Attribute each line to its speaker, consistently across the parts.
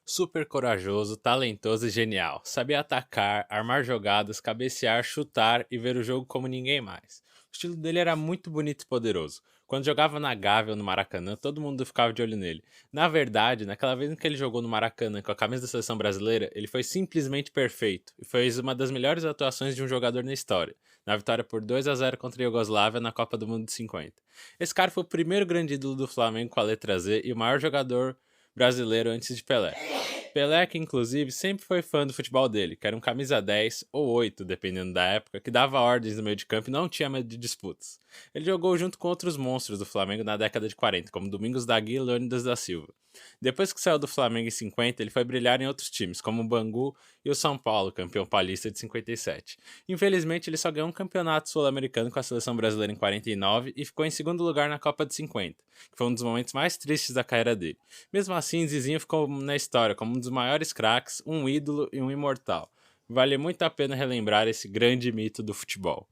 Speaker 1: Super corajoso, talentoso e genial. Sabia atacar, armar jogadas, cabecear, chutar e ver o jogo como ninguém mais. O estilo dele era muito bonito e poderoso. Quando jogava na Gávea ou no Maracanã, todo mundo ficava de olho nele. Na verdade, naquela vez em que ele jogou no Maracanã com a camisa da seleção brasileira, ele foi simplesmente perfeito e fez uma das melhores atuações de um jogador na história, na vitória por 2-0 contra a Iugoslávia na Copa do Mundo de 50. Esse cara foi o primeiro grande ídolo do Flamengo com a letra Z e o maior jogador brasileiro antes de Pelé. Pelé, que inclusive sempre foi fã do futebol dele, que era um camisa 10 ou 8, dependendo da época, que dava ordens no meio de campo e não tinha medo de disputas. Ele jogou junto com outros monstros do Flamengo na década de 40, como Domingos da Guia e Leônidas da Silva. Depois que saiu do Flamengo em 50, ele foi brilhar em outros times, como o Bangu e o São Paulo, campeão paulista de 57. Infelizmente, ele só ganhou um campeonato sul-americano com a seleção brasileira em 49 e ficou em segundo lugar na Copa de 50, que foi um dos momentos mais tristes da carreira dele. Mesmo assim, Zizinho ficou na história como um dos maiores craques, um ídolo e um imortal. Vale muito a pena relembrar esse grande mito do futebol.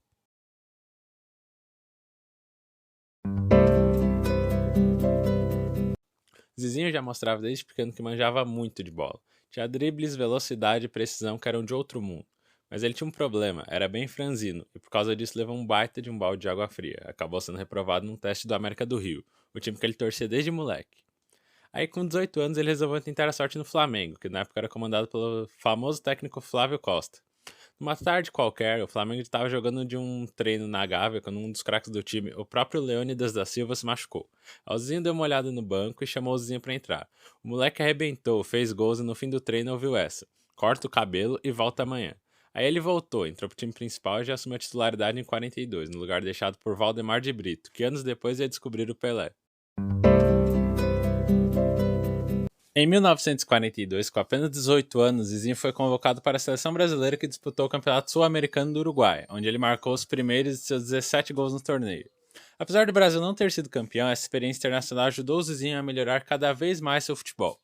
Speaker 1: Zizinho já mostrava desde pequeno que manjava muito de bola. Tinha dribles, velocidade e precisão que eram de outro mundo. Mas ele tinha um problema, era bem franzino, e por causa disso levou um baita de um balde de água fria. Acabou sendo reprovado num teste do América do Rio, o time que ele torcia desde moleque. Aí, com 18 anos, ele resolveu tentar a sorte no Flamengo, que na época era comandado pelo famoso técnico Flávio Costa. Numa tarde qualquer, o Flamengo estava jogando de um treino na Gávea quando um dos craques do time, o próprio Leônidas da Silva, se machucou. O Zizinho deu uma olhada no banco e chamou o Zizinho para entrar. O moleque arrebentou, fez gols e no fim do treino ouviu essa: corta o cabelo e volta amanhã. Aí ele voltou, entrou pro time principal e já assumiu a titularidade em 42, no lugar deixado por Valdemar de Brito, que anos depois ia descobrir o Pelé. Em 1942, com apenas 18 anos, Zizinho foi convocado para a seleção brasileira que disputou o Campeonato Sul-Americano do Uruguai, onde ele marcou os primeiros de seus 17 gols no torneio. Apesar do Brasil não ter sido campeão, essa experiência internacional ajudou o Zizinho a melhorar cada vez mais seu futebol.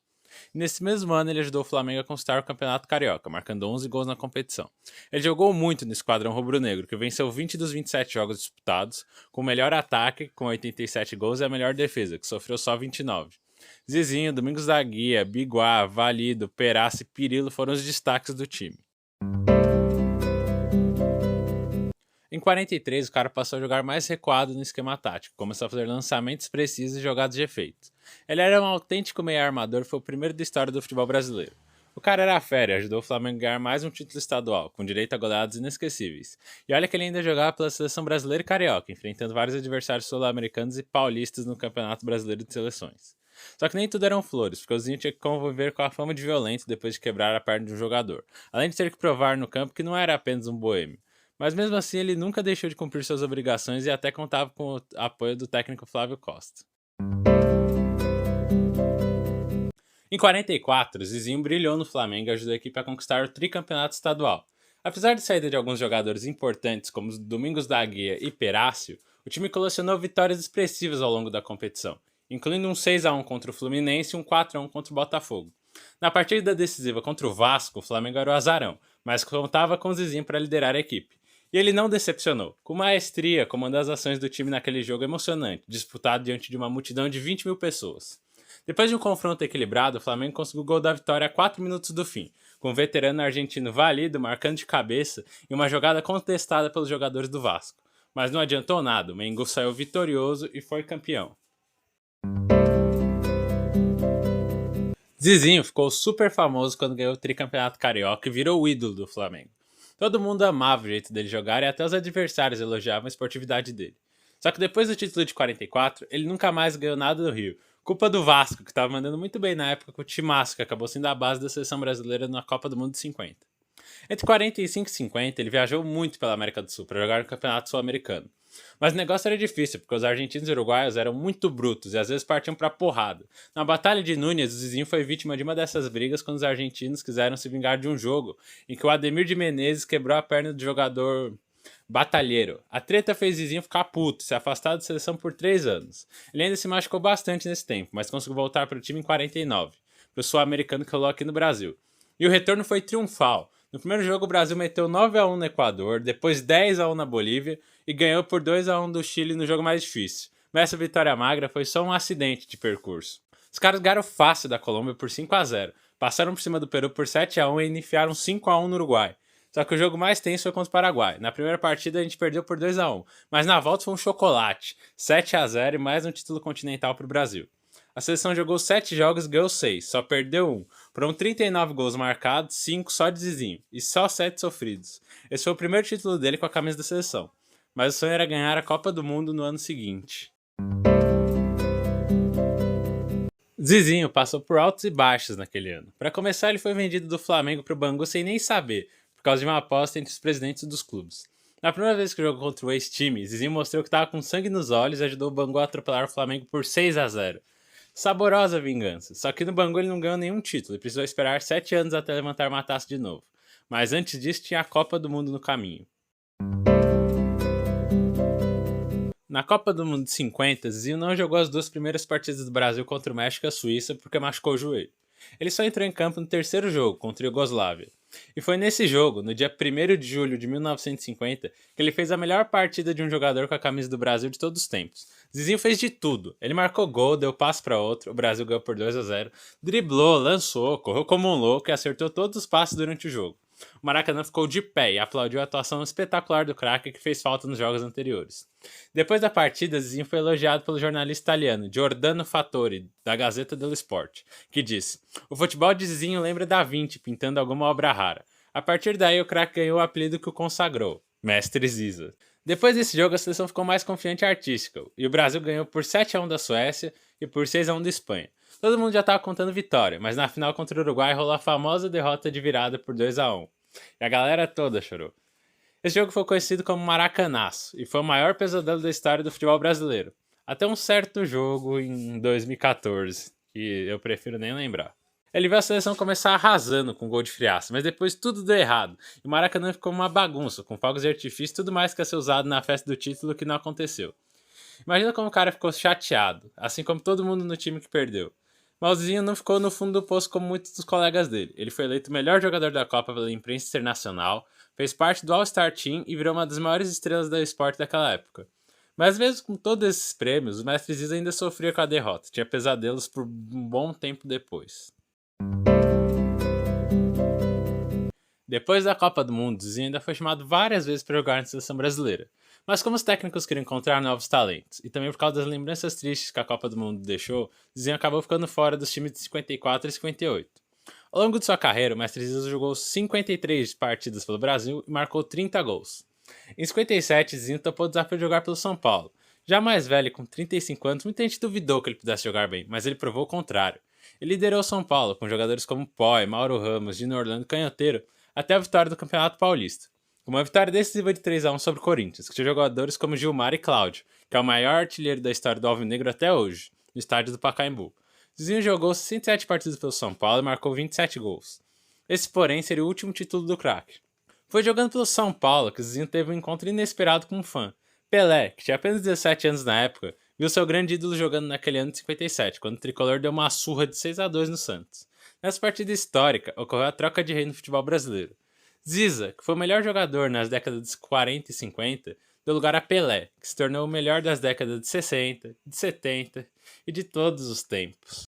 Speaker 1: E nesse mesmo ano, ele ajudou o Flamengo a conquistar o Campeonato Carioca, marcando 11 gols na competição. Ele jogou muito no esquadrão rubro-negro, que venceu 20 dos 27 jogos disputados, com o melhor ataque, com 87 gols, e a melhor defesa, que sofreu só 29. Zizinho, Domingos da Guia, Biguá, Valido, Perácio e Pirilo foram os destaques do time. Em 43, o cara passou a jogar mais recuado no esquema tático, começou a fazer lançamentos precisos e jogadas de efeitos. Ele era um autêntico meio armador e foi o primeiro da história do futebol brasileiro. O cara era fera e ajudou o Flamengo a ganhar mais um título estadual, com direito a goleadas inesquecíveis. E olha que ele ainda jogava pela seleção brasileira e carioca, enfrentando vários adversários sul-americanos e paulistas no Campeonato Brasileiro de Seleções. Só que nem tudo eram flores, porque o Zinho tinha que conviver com a fama de violento depois de quebrar a perna de um jogador, além de ter que provar no campo que não era apenas um boêmio. Mas mesmo assim, ele nunca deixou de cumprir suas obrigações e até contava com o apoio do técnico Flávio Costa. Em 44, Zizinho brilhou no Flamengo e ajudou a equipe a conquistar o tricampeonato estadual. Apesar de saída de alguns jogadores importantes como os Domingos da Guia e Perácio, o time colecionou vitórias expressivas ao longo da competição, incluindo um 6-1 contra o Fluminense e um 4-1 contra o Botafogo. Na partida decisiva contra o Vasco, o Flamengo era o azarão, mas contava com o Zizinho para liderar a equipe. E ele não decepcionou, com maestria comandando as ações do time naquele jogo emocionante, disputado diante de uma multidão de 20 mil pessoas. Depois de um confronto equilibrado, o Flamengo conseguiu o gol da vitória a 4 minutos do fim, com o veterano argentino Valido marcando de cabeça em uma jogada contestada pelos jogadores do Vasco. Mas não adiantou nada, o Mengo saiu vitorioso e foi campeão. Zizinho ficou super famoso quando ganhou o tricampeonato carioca e virou o ídolo do Flamengo. Todo mundo amava o jeito dele jogar e até os adversários elogiavam a esportividade dele. Só que depois do título de 44, ele nunca mais ganhou nada do Rio. Culpa do Vasco, que estava mandando muito bem na época com o timaço, que acabou sendo a base da seleção brasileira na Copa do Mundo de 50. Entre 45 e 50, ele viajou muito pela América do Sul para jogar no Campeonato Sul-Americano. Mas o negócio era difícil, porque os argentinos e uruguaios eram muito brutos e às vezes partiam pra porrada. Na Batalha de Núñez, o Zizinho foi vítima de uma dessas brigas quando os argentinos quiseram se vingar de um jogo em que o Ademir de Menezes quebrou a perna do jogador batalheiro. A treta fez Zizinho ficar puto, se afastar da seleção por 3 anos. Ele ainda se machucou bastante nesse tempo, mas conseguiu voltar para o time em 49, para o sul-americano que rolou aqui no Brasil. E o retorno foi triunfal. No primeiro jogo, o Brasil meteu 9-1 no Equador, depois 10-1 na Bolívia e ganhou por 2-1 do Chile no jogo mais difícil. Mas essa vitória magra foi só um acidente de percurso. Os caras ganharam fácil da Colômbia por 5-0, Passaram por cima do Peru por 7-1 e enfiaram 5-1 no Uruguai. Só que o jogo mais tenso foi contra o Paraguai. Na primeira partida a gente perdeu por 2-1, mas na volta foi um chocolate, 7-0 e mais um título continental para o Brasil. A seleção jogou 7 jogos e ganhou 6, só perdeu 1. Foram 39 gols marcados, 5 só de Zizinho, e só 7 sofridos. Esse foi o primeiro título dele com a camisa da seleção. Mas o sonho era ganhar a Copa do Mundo no ano seguinte. Zizinho passou por altos e baixos naquele ano. Para começar, ele foi vendido do Flamengo para o Bangu sem nem saber, por causa de uma aposta entre os presidentes dos clubes. Na primeira vez que jogou contra o ex-time, Zizinho mostrou que estava com sangue nos olhos e ajudou o Bangu a atropelar o Flamengo por 6-0. Saborosa vingança, só que no Bangu ele não ganhou nenhum título e precisou esperar 7 anos até levantar uma taça de novo. Mas antes disso tinha a Copa do Mundo no caminho. Na Copa do Mundo de 50, Zizinho não jogou as 2 primeiras partidas do Brasil contra o México e a Suíça porque machucou o joelho. Ele só entrou em campo no terceiro jogo, contra a Iugoslávia. E foi nesse jogo, no dia 1º de julho de 1950, que ele fez a melhor partida de um jogador com a camisa do Brasil de todos os tempos. Zizinho fez de tudo. Ele marcou gol, deu passe para outro, o Brasil ganhou por 2-0, driblou, lançou, correu como um louco e acertou todos os passes durante o jogo. O Maracanã ficou de pé e aplaudiu a atuação espetacular do craque que fez falta nos jogos anteriores. Depois da partida, Zizinho foi elogiado pelo jornalista italiano Giordano Fattori, da Gazzetta dello Sport, que disse: "O futebol de Zizinho lembra Da Vinci pintando alguma obra rara." A partir daí, o craque ganhou o apelido que o consagrou, Mestre Ziza. Depois desse jogo, a seleção ficou mais confiante e artística, e o Brasil ganhou por 7-1 da Suécia e por 6-1 da Espanha. Todo mundo já estava contando vitória, mas na final contra o Uruguai rolou a famosa derrota de virada por 2-1. E a galera toda chorou. Esse jogo foi conhecido como Maracanaço e foi o maior pesadelo da história do futebol brasileiro. Até um certo jogo em 2014, que eu prefiro nem lembrar. Ele viu a seleção começar arrasando com gol de Friaça, mas depois tudo deu errado. E o Maracanã ficou uma bagunça, com fogos de artifício e tudo mais que ia ser usado na festa do título que não aconteceu. Imagina como o cara ficou chateado, assim como todo mundo no time que perdeu. Mas o Zizinho não ficou no fundo do poço como muitos dos colegas dele. Ele foi eleito o melhor jogador da Copa pela imprensa internacional, fez parte do All-Star Team e virou uma das maiores estrelas do esporte daquela época. Mas mesmo com todos esses prêmios, o Mestre Ziza ainda sofria com a derrota, tinha pesadelos por um bom tempo depois. Depois da Copa do Mundo, Zizinho ainda foi chamado várias vezes para jogar na seleção brasileira. Mas como os técnicos queriam encontrar novos talentos, e também por causa das lembranças tristes que a Copa do Mundo deixou, Zizinho acabou ficando fora dos times de 54 e 58. Ao longo de sua carreira, o Mestre Ziza jogou 53 partidas pelo Brasil e marcou 30 gols. Em 57, Zizinho topou o desafio de jogar pelo São Paulo. Já mais velho, com 35 anos, muita gente duvidou que ele pudesse jogar bem, mas ele provou o contrário. Ele liderou o São Paulo, com jogadores como Poi, Mauro Ramos, Gino Orlando e Canhoteiro, até a vitória do Campeonato Paulista. Uma vitória decisiva de 3-1 sobre o Corinthians, que tinha jogadores como Gilmar e Cláudio, que é o maior artilheiro da história do Alvinegro até hoje, no estádio do Pacaembu. Zizinho jogou 67 partidas pelo São Paulo e marcou 27 gols. Esse, porém, seria o último título do craque. Foi jogando pelo São Paulo que Zizinho teve um encontro inesperado com um fã. Pelé, que tinha apenas 17 anos na época, viu seu grande ídolo jogando naquele ano de 57, quando o tricolor deu uma surra de 6-2 no Santos. Nessa partida histórica, ocorreu a troca de rei no futebol brasileiro. Ziza, que foi o melhor jogador nas décadas de 40 e 50, deu lugar a Pelé, que se tornou o melhor das décadas de 60, de 70 e de todos os tempos.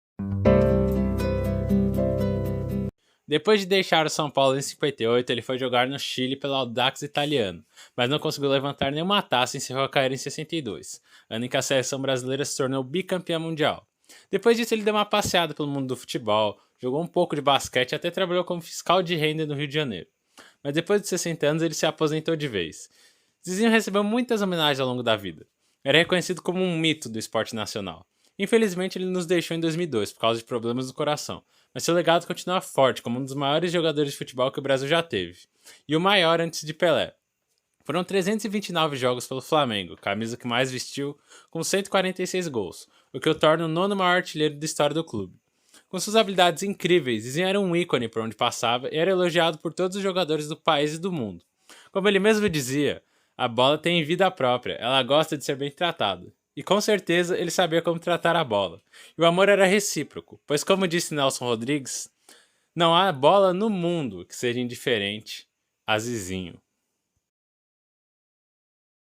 Speaker 1: Depois de deixar o São Paulo em 58, ele foi jogar no Chile pelo Audax italiano, mas não conseguiu levantar nenhuma taça e encerrou a carreira em 62, ano em que a seleção brasileira se tornou bicampeã mundial. Depois disso, ele deu uma passeada pelo mundo do futebol, jogou um pouco de basquete e até trabalhou como fiscal de renda no Rio de Janeiro. Mas depois de 60 anos, ele se aposentou de vez. Zizinho recebeu muitas homenagens ao longo da vida. Era reconhecido como um mito do esporte nacional. Infelizmente, ele nos deixou em 2002 por causa de problemas do coração, mas seu legado continua forte como um dos maiores jogadores de futebol que o Brasil já teve, e o maior antes de Pelé. Foram 329 jogos pelo Flamengo, camisa que mais vestiu, com 146 gols, o que o torna o nono maior artilheiro da história do clube. Com suas habilidades incríveis, Zizinho era um ícone por onde passava e era elogiado por todos os jogadores do país e do mundo. Como ele mesmo dizia, a bola tem vida própria, ela gosta de ser bem tratada. E com certeza ele sabia como tratar a bola. E o amor era recíproco, pois como disse Nelson Rodrigues, não há bola no mundo que seja indiferente a Zizinho.